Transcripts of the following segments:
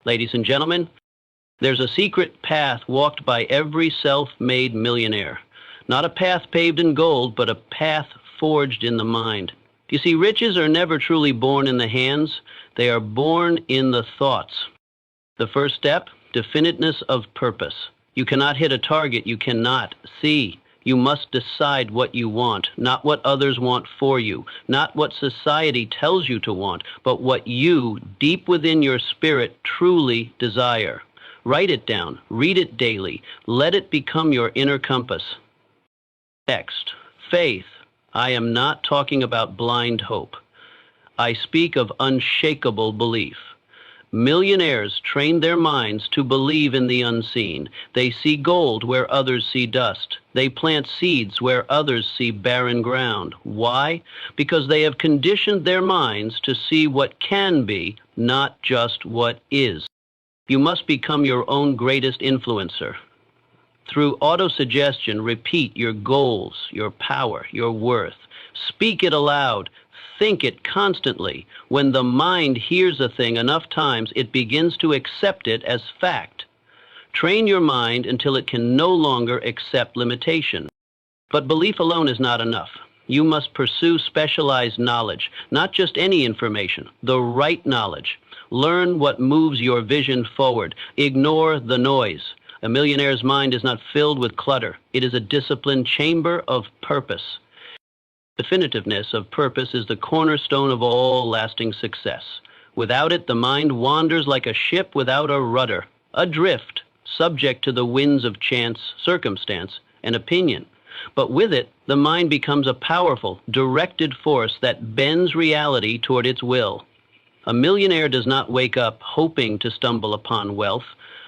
Ladies and gentlemen, there's a secret path walked by every self-made millionaire. Not a path paved in gold, but a path forged in the mind. You see, riches are never truly born in the hands. They are born in the thoughts. The first step, definiteness of purpose. You cannot hit a target you cannot see. You must decide what you want, not what others want for you, not what society tells you to want, but what you, deep within your spirit, truly desire. Write it down, read it daily, let it become your inner compass. Next, faith. I am not talking about blind hope. I speak of unshakable belief. Millionaires train their minds to believe in the unseen. They see gold where others see dust. They plant seeds where others see barren ground. Why? Because they have conditioned their minds to see what can be, not just what is. You must become your own greatest influencer. Through autosuggestion, repeat your goals, your power, your worth. Speak it aloud. Think it constantly. When the mind hears a thing enough times, it begins to accept it as fact. Train your mind until it can no longer accept limitation. But belief alone is not enough. You must pursue specialized knowledge, not just any information, the right knowledge. Learn what moves your vision forward. Ignore the noise. A millionaire's mind is not filled with clutter. It is a disciplined chamber of purpose. Definitiveness of purpose is the cornerstone of all lasting success. Without it, the mind wanders like a ship without a rudder, adrift, subject to the winds of chance, circumstance, and opinion. But with it, the mind becomes a powerful, directed force that bends reality toward its will. A millionaire does not wake up hoping to stumble upon wealth.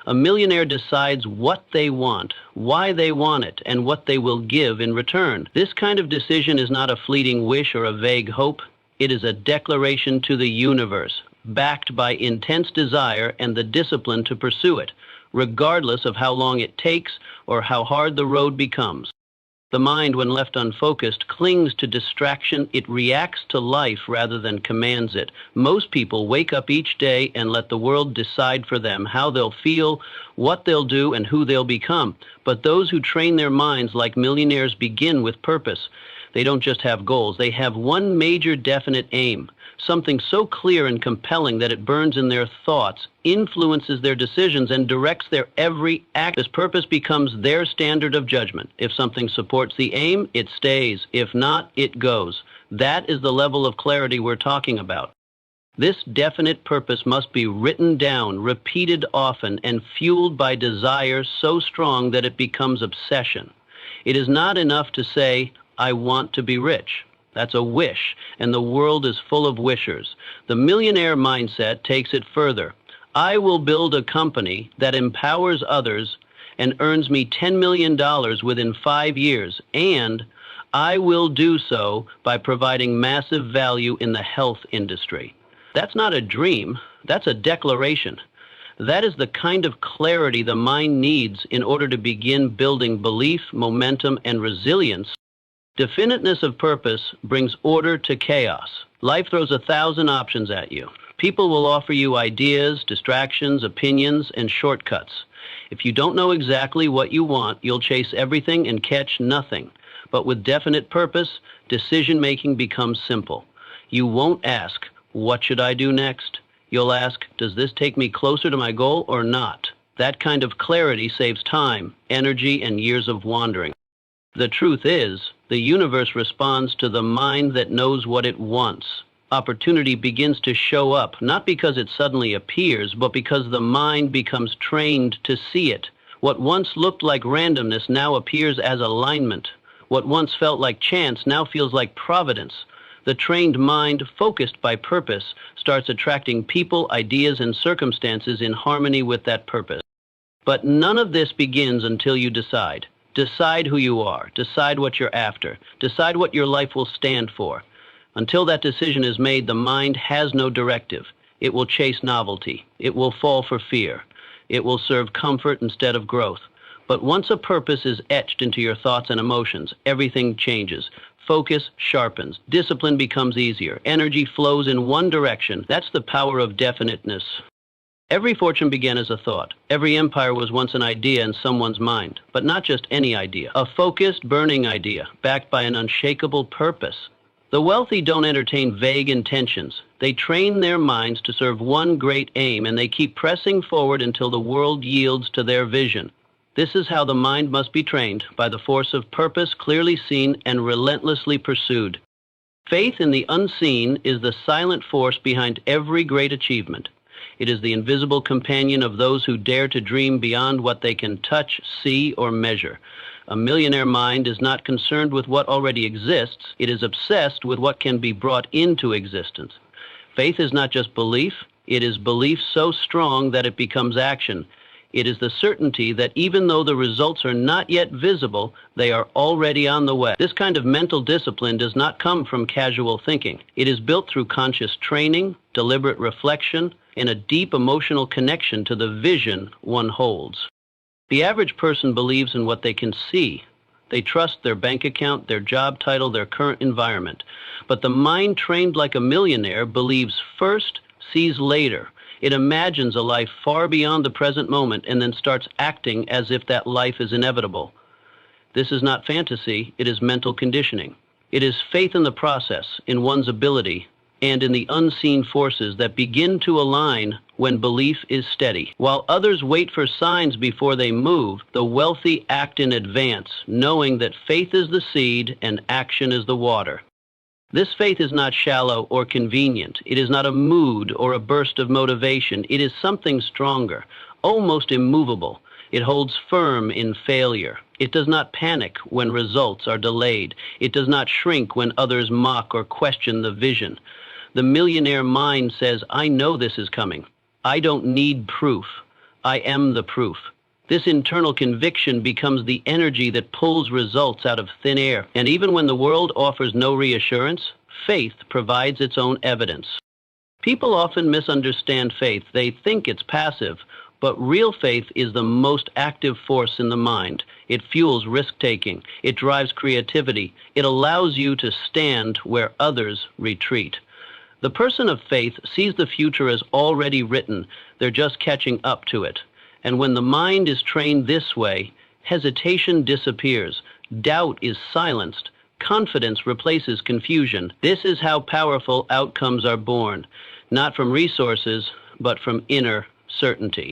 A millionaire decides what they want, why they want it, and what they will give in return. This kind of decision is not a fleeting wish or a vague hope. It is a declaration to the universe, backed by intense desire and the discipline to pursue it, regardless of how long it takes or how hard the road becomes. The mind, when left unfocused, clings to distraction. It reacts to life rather than commands it. Most people wake up each day and let the world decide for them how they'll feel, what they'll do, and who they'll become. But those who train their minds like millionaires begin with purpose. They don't just have goals. They have one major definite aim, something so clear and compelling that it burns in their thoughts, influences their decisions, and directs their every act. This purpose becomes their standard of judgment. If something supports the aim, it stays. If not, it goes. That is the level of clarity we're talking about. This definite purpose must be written down, repeated often, and fueled by desire so strong that it becomes obsession. It is not enough to say, I want to be rich. That's a wish, and the world is full of wishers. The millionaire mindset takes it further. I will build a company that empowers others and earns me $10 million within 5 years, and I will do so by providing massive value in the health industry. That's not a dream, that's a declaration. That is the kind of clarity the mind needs in order to begin building belief, momentum, and resilience. Definiteness of purpose brings order to chaos. Life throws 1,000 options at you. People will offer you ideas, distractions, opinions, and shortcuts. If you don't know exactly what you want, you'll chase everything and catch nothing. But with definite purpose, decision-making becomes simple. You won't ask, what should I do next? You'll ask, does this take me closer to my goal or not? That kind of clarity saves time, energy, and years of wandering. The truth is, the universe responds to the mind that knows what it wants. Opportunity begins to show up, not because it suddenly appears, but because the mind becomes trained to see it. What once looked like randomness now appears as alignment. What once felt like chance now feels like providence. The trained mind, focused by purpose, starts attracting people, ideas, and circumstances in harmony with that purpose. But none of this begins until you decide. Decide who you are. Decide what you're after. Decide what your life will stand for. Until that decision is made, the mind has no directive. It will chase novelty. It will fall for fear. It will serve comfort instead of growth. But once a purpose is etched into your thoughts and emotions, everything changes. Focus sharpens. Discipline becomes easier. Energy flows in one direction. That's the power of definiteness. Every fortune began as a thought. Every empire was once an idea in someone's mind, but not just any idea. A focused, burning idea, backed by an unshakable purpose. The wealthy don't entertain vague intentions. They train their minds to serve one great aim, and they keep pressing forward until the world yields to their vision. This is how the mind must be trained, by the force of purpose clearly seen and relentlessly pursued. Faith in the unseen is the silent force behind every great achievement. It is the invisible companion of those who dare to dream beyond what they can touch, see, or measure. A millionaire mind is not concerned with what already exists. It is obsessed with what can be brought into existence. Faith is not just belief. It is belief so strong that it becomes action. It is the certainty that even though the results are not yet visible, they are already on the way. This kind of mental discipline does not come from casual thinking. It is built through conscious training, deliberate reflection, and a deep emotional connection to the vision one holds. The average person believes in what they can see. They trust their bank account, their job title, their current environment. But the mind trained like a millionaire believes first, sees later. It imagines a life far beyond the present moment and then starts acting as if that life is inevitable. This is not fantasy, it is mental conditioning. It is faith in the process, in one's ability, and in the unseen forces that begin to align when belief is steady. While others wait for signs before they move, the wealthy act in advance, knowing that faith is the seed and action is the water. This faith is not shallow or convenient. It is not a mood or a burst of motivation. It is something stronger, almost immovable. It holds firm in failure. It does not panic when results are delayed. It does not shrink when others mock or question the vision. The millionaire mind says, I know this is coming. I don't need proof. I am the proof. This internal conviction becomes the energy that pulls results out of thin air. And even when the world offers no reassurance, faith provides its own evidence. People often misunderstand faith. They think it's passive, but real faith is the most active force in the mind. It fuels risk-taking. It drives creativity. It allows you to stand where others retreat. The person of faith sees the future as already written. They're just catching up to it. And when the mind is trained this way, hesitation disappears, doubt is silenced, confidence replaces confusion. This is how powerful outcomes are born, not from resources, but from inner certainty.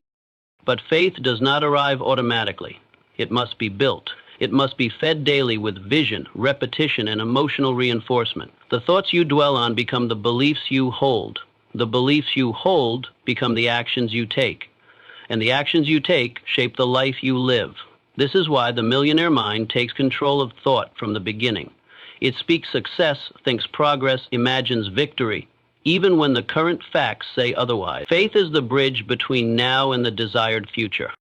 But faith does not arrive automatically. It must be built. It must be fed daily with vision, repetition, and emotional reinforcement. The thoughts you dwell on become the beliefs you hold. The beliefs you hold become the actions you take. And the actions you take shape the life you live. This is why the millionaire mind takes control of thought from the beginning. It speaks success, thinks progress, imagines victory, even when the current facts say otherwise. Faith is the bridge between now and the desired future.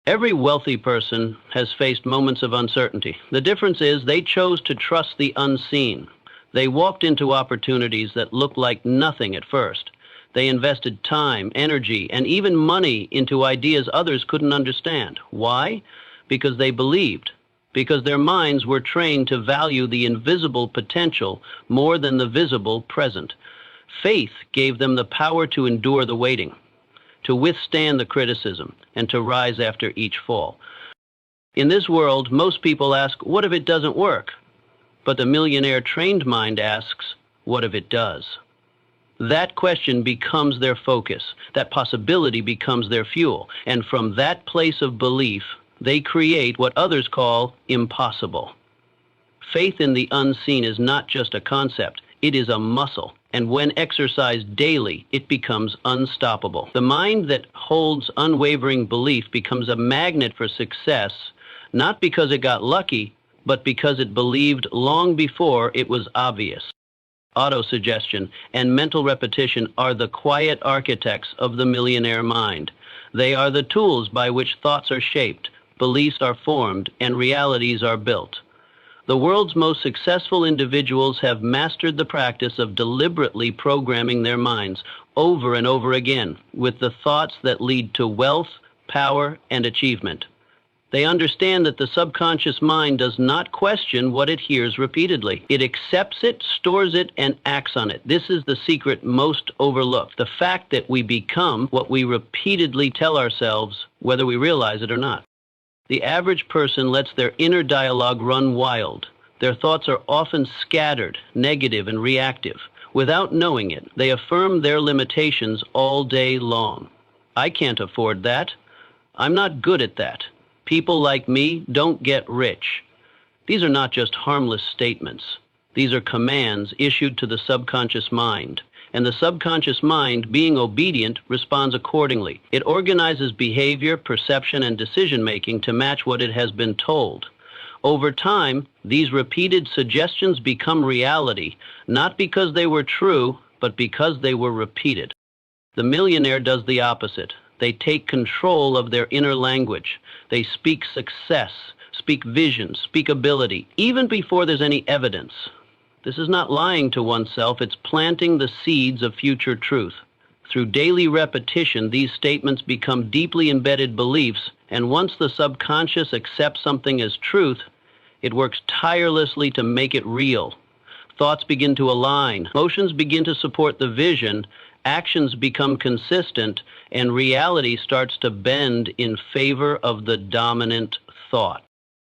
Every wealthy person has faced moments of uncertainty. The difference is they chose to trust the unseen. They walked into opportunities that looked like nothing at first. They invested time, energy, and even money into ideas others couldn't understand. Why? Because they believed. Because their minds were trained to value the invisible potential more than the visible present. Faith gave them the power to endure the waiting, to withstand the criticism, and to rise after each fall. In this world, most people ask, what if it doesn't work? But the millionaire trained mind asks, what if it does? That question becomes their focus. That possibility becomes their fuel. And from that place of belief, they create what others call impossible. Faith in the unseen is not just a concept. It is a muscle. And when exercised daily, it becomes unstoppable. The mind that holds unwavering belief becomes a magnet for success, not because it got lucky, but because it believed long before it was obvious. Autosuggestion and mental repetition are the quiet architects of the millionaire mind. They are the tools by which thoughts are shaped, beliefs are formed, and realities are built. The world's most successful individuals have mastered the practice of deliberately programming their minds over and over again with the thoughts that lead to wealth, power, and achievement. They understand that the subconscious mind does not question what it hears repeatedly. It accepts it, stores it, and acts on it. This is the secret most overlooked. The fact that we become what we repeatedly tell ourselves, whether we realize it or not. The average person lets their inner dialogue run wild. Their thoughts are often scattered, negative, and reactive. Without knowing it, they affirm their limitations all day long. I can't afford that. I'm not good at that. People like me don't get rich. These are not just harmless statements. These are commands issued to the subconscious mind. And the subconscious mind, being obedient, responds accordingly. It organizes behavior, perception, and decision-making to match what it has been told. Over time, these repeated suggestions become reality, not because they were true, but because they were repeated. The millionaire does the opposite. They take control of their inner language. They speak success, speak vision, speak ability, even before there's any evidence. This is not lying to oneself, it's planting the seeds of future truth. Through daily repetition, these statements become deeply embedded beliefs, and once the subconscious accepts something as truth, it works tirelessly to make it real. Thoughts begin to align, emotions begin to support the vision, actions become consistent, and reality starts to bend in favor of the dominant thought.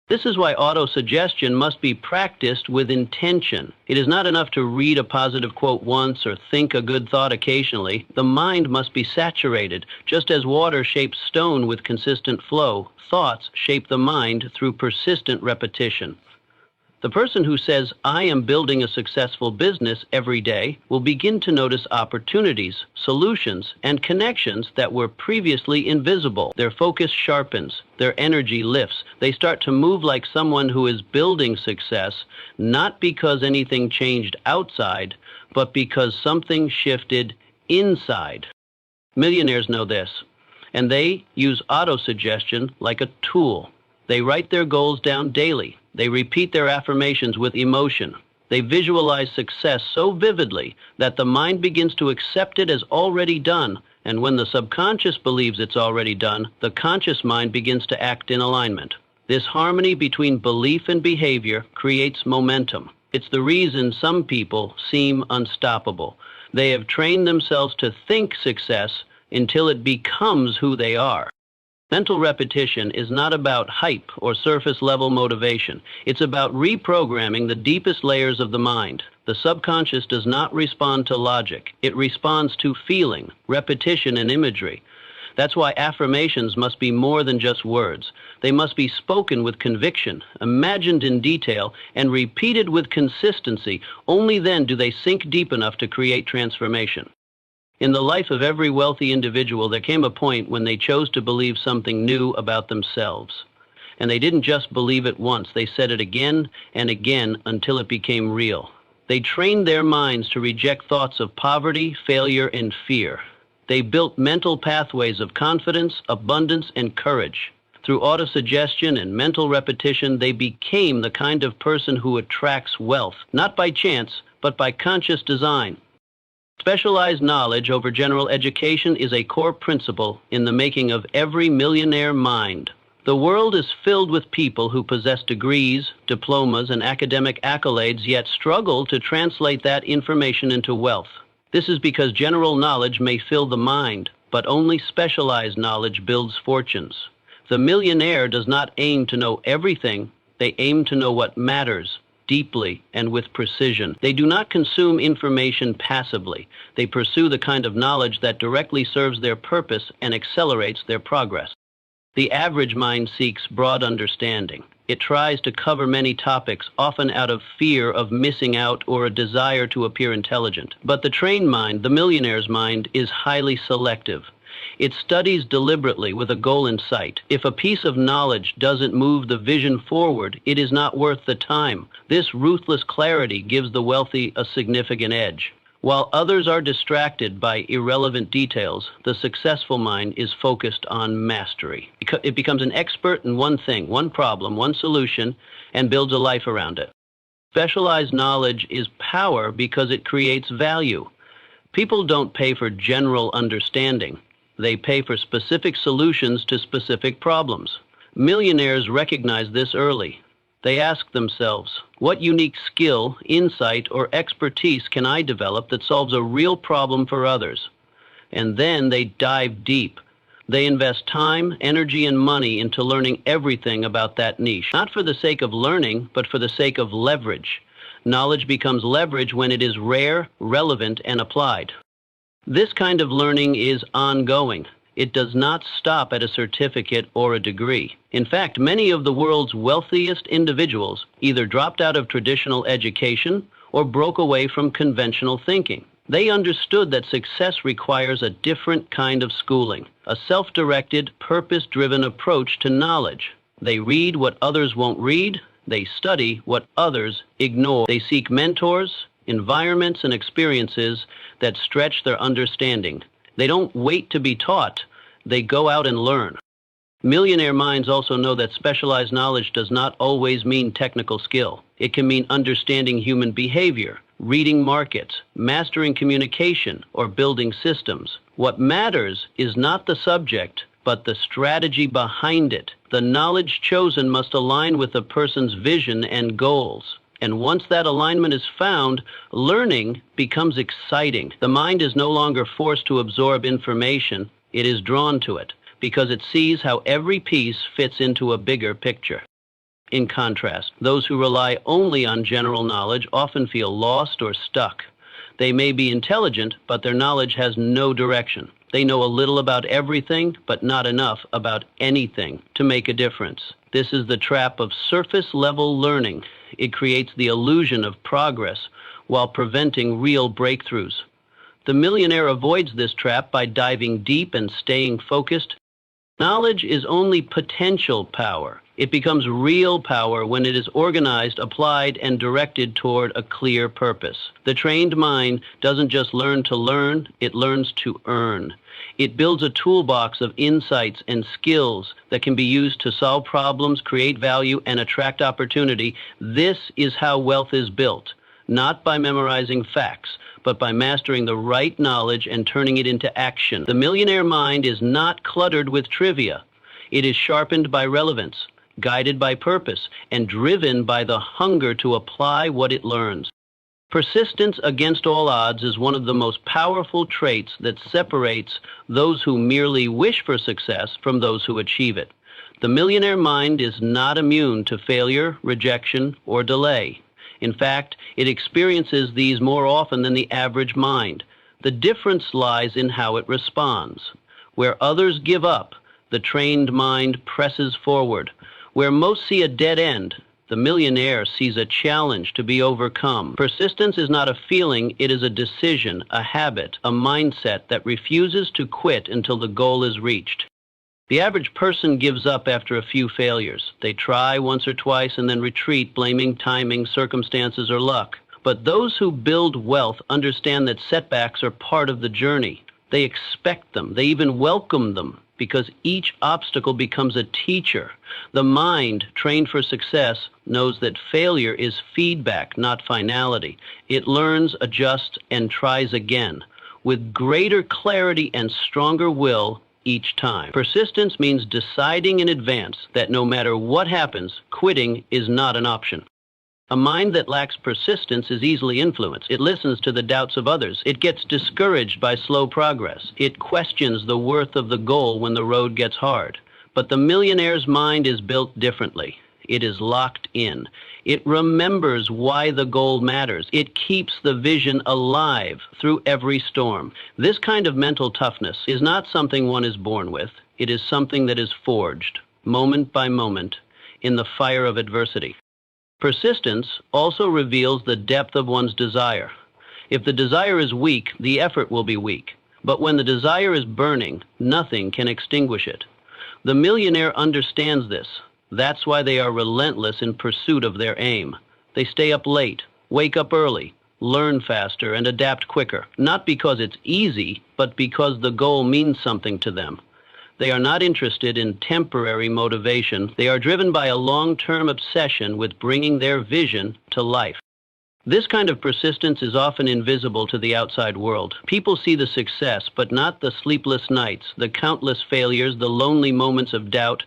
This is why autosuggestion must be practiced with intention. It is not enough to read a positive quote once or think a good thought occasionally. The mind must be saturated. Just as water shapes stone with consistent flow, thoughts shape the mind through persistent repetition. The person who says, "I am building a successful business" every day will begin to notice opportunities, solutions, and connections that were previously invisible. Their focus sharpens, their energy lifts. They start to move like someone who is building success, not because anything changed outside, but because something shifted inside. Millionaires know this, and they use autosuggestion like a tool. They write their goals down daily. They repeat their affirmations with emotion. They visualize success so vividly that the mind begins to accept it as already done. And when the subconscious believes it's already done, the conscious mind begins to act in alignment. This harmony between belief and behavior creates momentum. It's the reason some people seem unstoppable. They have trained themselves to think success until it becomes who they are. Mental repetition is not about hype or surface-level motivation. It's about reprogramming the deepest layers of the mind. The subconscious does not respond to logic. It responds to feeling, repetition, and imagery. That's why affirmations must be more than just words. They must be spoken with conviction, imagined in detail, and repeated with consistency. Only then do they sink deep enough to create transformation. In the life of every wealthy individual, there came a point when they chose to believe something new about themselves. And they didn't just believe it once, they said it again and again until it became real. They trained their minds to reject thoughts of poverty, failure, and fear. They built mental pathways of confidence, abundance, and courage. Through autosuggestion and mental repetition, they became the kind of person who attracts wealth, not by chance, but by conscious design. Specialized knowledge over general education is a core principle in the making of every millionaire mind. The world is filled with people who possess degrees, diplomas, and academic accolades, yet struggle to translate that information into wealth. This is because general knowledge may fill the mind, but only specialized knowledge builds fortunes. The millionaire does not aim to know everything, they aim to know what matters, deeply and with precision. They do not consume information passively. They pursue the kind of knowledge that directly serves their purpose and accelerates their progress. The average mind seeks broad understanding. It tries to cover many topics, often out of fear of missing out or a desire to appear intelligent. But the trained mind, the millionaire's mind, is highly selective. It studies deliberately with a goal in sight. If a piece of knowledge doesn't move the vision forward, it is not worth the time. This ruthless clarity gives the wealthy a significant edge. While others are distracted by irrelevant details, the successful mind is focused on mastery. It becomes an expert in one thing, one problem, one solution, and builds a life around it. Specialized knowledge is power because it creates value. People don't pay for general understanding. They pay for specific solutions to specific problems. Millionaires recognize this early. They ask themselves, what unique skill, insight, or expertise can I develop that solves a real problem for others? And then they dive deep. They invest time, energy, and money into learning everything about that niche. Not for the sake of learning, but for the sake of leverage. Knowledge becomes leverage when it is rare, relevant, and applied. This kind of learning is ongoing. It does not stop at a certificate or a degree. In fact, many of the world's wealthiest individuals either dropped out of traditional education or broke away from conventional thinking. They understood that success requires a different kind of schooling, a self-directed, purpose-driven approach to knowledge. They read what others won't read. They study what others ignore. They seek mentors, environments, and experiences that stretch their understanding. They don't wait to be taught. They go out and learn. Millionaire minds also know that specialized knowledge does not always mean technical skill. It can mean understanding human behavior, reading markets, mastering communication, or building systems. What matters is not the subject, but the strategy behind it. The knowledge chosen must align with a person's vision and goals. And once that alignment is found, learning becomes exciting. The mind is no longer forced to absorb information. It is drawn to it because it sees how every piece fits into a bigger picture. In contrast, those who rely only on general knowledge often feel lost or stuck. They may be intelligent, but their knowledge has no direction. They know a little about everything, but not enough about anything to make a difference. This is the trap of surface-level learning. It creates the illusion of progress while preventing real breakthroughs. The millionaire avoids this trap by diving deep and staying focused. Knowledge is only potential power. It becomes real power when it is organized, applied, and directed toward a clear purpose. The trained mind doesn't just learn to learn, it learns to earn. It builds a toolbox of insights and skills that can be used to solve problems, create value, and attract opportunity. This is how wealth is built, not by memorizing facts, but by mastering the right knowledge and turning it into action. The millionaire mind is not cluttered with trivia. It is sharpened by relevance, guided by purpose, and driven by the hunger to apply what it learns. Persistence against all odds is one of the most powerful traits that separates those who merely wish for success from those who achieve it. The millionaire mind is not immune to failure, rejection, or delay. In fact, it experiences these more often than the average mind. The difference lies in how it responds. Where others give up, the trained mind presses forward. Where most see a dead end, the millionaire sees a challenge to be overcome. Persistence is not a feeling, it is a decision, a habit, a mindset that refuses to quit until the goal is reached. The average person gives up after a few failures. They try once or twice and then retreat, blaming timing, circumstances, or luck. But those who build wealth understand that setbacks are part of the journey. They expect them. They even welcome them, because each obstacle becomes a teacher. The mind, trained for success, knows that failure is feedback, not finality. It learns, adjusts, and tries again, with greater clarity and stronger will each time. Persistence means deciding in advance that no matter what happens, quitting is not an option. A mind that lacks persistence is easily influenced. It listens to the doubts of others. It gets discouraged by slow progress. It questions the worth of the goal when the road gets hard. But the millionaire's mind is built differently. It is locked in. It remembers why the goal matters. It keeps the vision alive through every storm. This kind of mental toughness is not something one is born with. It is something that is forged, moment by moment, in the fire of adversity. Persistence also reveals the depth of one's desire. If the desire is weak, the effort will be weak. But when the desire is burning, nothing can extinguish it. The millionaire understands this. That's why they are relentless in pursuit of their aim. They stay up late, wake up early, learn faster, and adapt quicker. Not because it's easy, but because the goal means something to them. They are not interested in temporary motivation. They are driven by a long-term obsession with bringing their vision to life. This kind of persistence is often invisible to the outside world. People see the success, but not the sleepless nights, the countless failures, the lonely moments of doubt.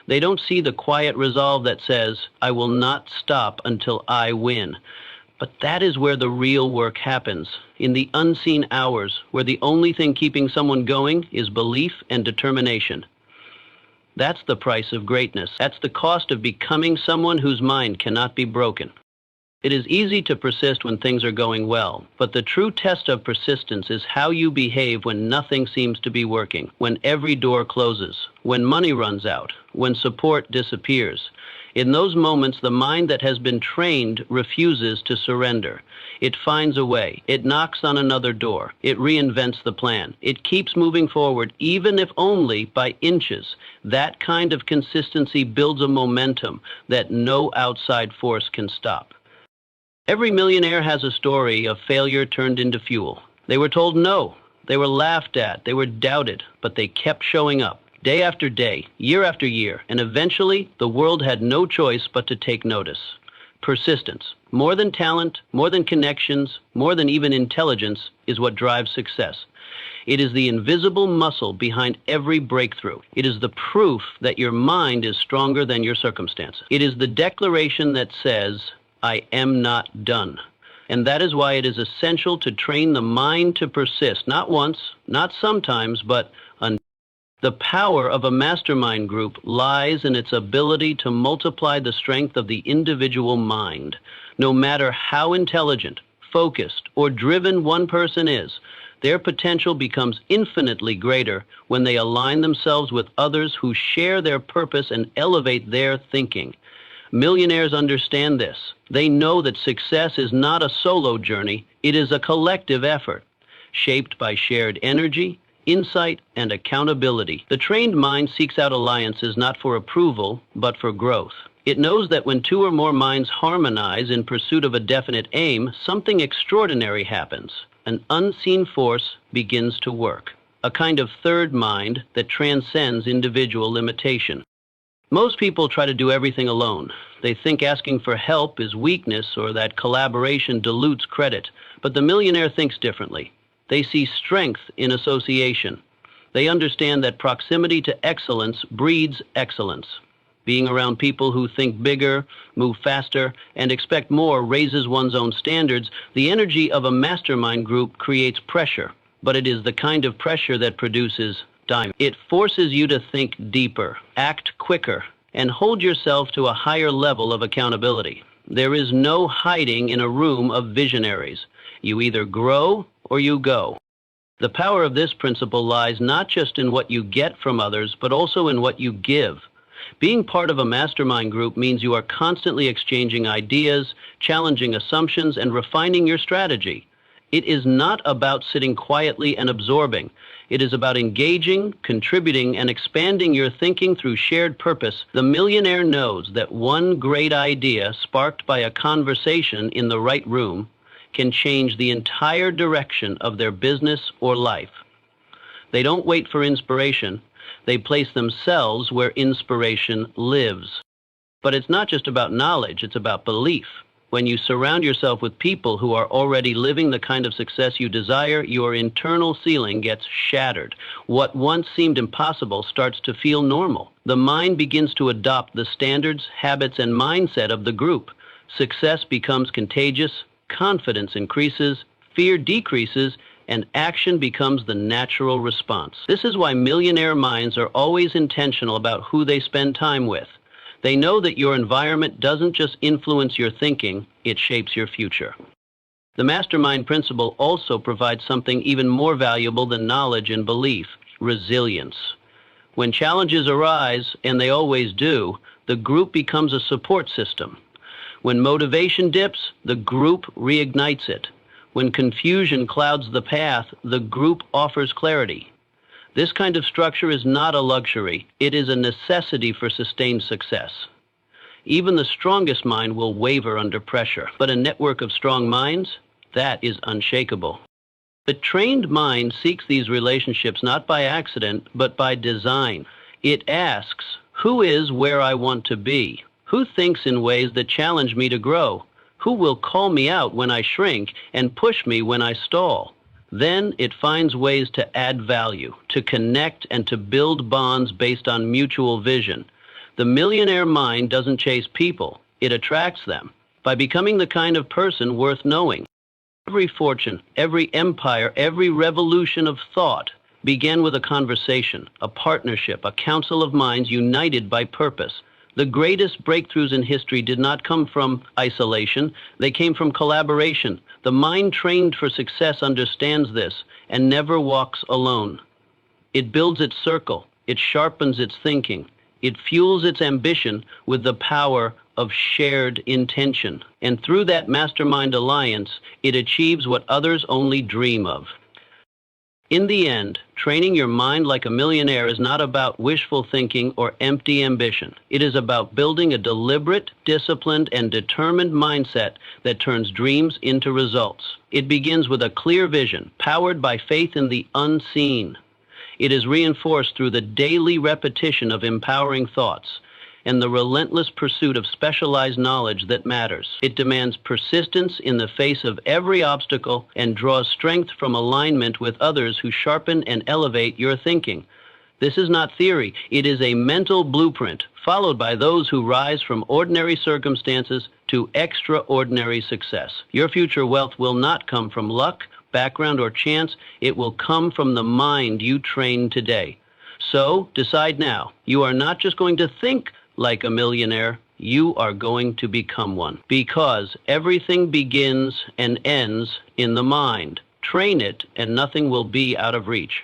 They don't see the quiet resolve that says, "I will not stop until I win." But that is where the real work happens, in the unseen hours, where the only thing keeping someone going is belief and determination. That's the price of greatness. That's the cost of becoming someone whose mind cannot be broken. It is easy to persist when things are going well, but the true test of persistence is how you behave when nothing seems to be working, when every door closes, when money runs out, when support disappears. In those moments, the mind that has been trained refuses to surrender. It finds a way. It knocks on another door. It reinvents the plan. It keeps moving forward, even if only by inches. That kind of consistency builds a momentum that no outside force can stop. Every millionaire has a story of failure turned into fuel. They were told no. They were laughed at. They were doubted, but they kept showing up. Day after day, year after year, and eventually the world had no choice but to take notice. Persistence, more than talent, more than connections, more than even intelligence, is what drives success. It is the invisible muscle behind every breakthrough. It is the proof that your mind is stronger than your circumstances. It is the declaration that says, "I am not done." And that is why it is essential to train the mind to persist, not once, not sometimes, but until. The power of a mastermind group lies in its ability to multiply the strength of the individual mind. No matter how intelligent, focused, or driven one person is, their potential becomes infinitely greater when they align themselves with others who share their purpose and elevate their thinking. Millionaires understand this. They know that success is not a solo journey, it is a collective effort, shaped by shared energy, insight, and accountability. The trained mind seeks out alliances not for approval, but for growth. It knows that when two or more minds harmonize in pursuit of a definite aim, something extraordinary happens. An unseen force begins to work, a kind of third mind that transcends individual limitation. Most people try to do everything alone. They think asking for help is weakness or that collaboration dilutes credit. But the millionaire thinks differently. They see strength in association. They understand that proximity to excellence breeds excellence. Being around people who think bigger, move faster, and expect more raises one's own standards. The energy of a mastermind group creates pressure, but it is the kind of pressure that produces diamond. It forces you to think deeper, act quicker, and hold yourself to a higher level of accountability. There is no hiding in a room of visionaries. You either grow or you go. The power of this principle lies not just in what you get from others, but also in what you give. Being part of a mastermind group means you are constantly exchanging ideas, challenging assumptions, and refining your strategy. It is not about sitting quietly and absorbing. It is about engaging, contributing, and expanding your thinking through shared purpose. The millionaire knows that one great idea sparked by a conversation in the right room can change the entire direction of their business or life. They don't wait for inspiration. They place themselves where inspiration lives. But it's not just about knowledge, it's about belief. When you surround yourself with people who are already living the kind of success you desire, your internal ceiling gets shattered. What once seemed impossible starts to feel normal. The mind begins to adopt the standards, habits, and mindset of the group. Success becomes contagious, confidence increases, fear decreases, and action becomes the natural response. This is why millionaire minds are always intentional about who they spend time with. They know that your environment doesn't just influence your thinking, it shapes your future. The Mastermind Principle also provides something even more valuable than knowledge and belief: resilience. When challenges arise, and they always do, the group becomes a support system. When motivation dips, the group reignites it. When confusion clouds the path, the group offers clarity. This kind of structure is not a luxury. It is a necessity for sustained success. Even the strongest mind will waver under pressure, but a network of strong minds, that is unshakable. The trained mind seeks these relationships not by accident, but by design. It asks, who is where I want to be? Who thinks in ways that challenge me to grow? Who will call me out when I shrink and push me when I stall? Then it finds ways to add value, to connect, and to build bonds based on mutual vision. The millionaire mind doesn't chase people, it attracts them by becoming the kind of person worth knowing. Every fortune, every empire, every revolution of thought began with a conversation, a partnership, a council of minds united by purpose. The greatest breakthroughs in history did not come from isolation, they came from collaboration. The mind trained for success understands this and never walks alone. It builds its circle, it sharpens its thinking, it fuels its ambition with the power of shared intention. And through that mastermind alliance, it achieves what others only dream of. In the end, training your mind like a millionaire is not about wishful thinking or empty ambition. It is about building a deliberate, disciplined, and determined mindset that turns dreams into results. It begins with a clear vision, powered by faith in the unseen. It is reinforced through the daily repetition of empowering thoughts and the relentless pursuit of specialized knowledge that matters. It demands persistence in the face of every obstacle and draws strength from alignment with others who sharpen and elevate your thinking. This is not theory, it is a mental blueprint, followed by those who rise from ordinary circumstances to extraordinary success. Your future wealth will not come from luck, background, or chance. It will come from the mind you train today. So, decide now. You are not just going to think like a millionaire, you are going to become one. Because everything begins and ends in the mind. Train it, and nothing will be out of reach.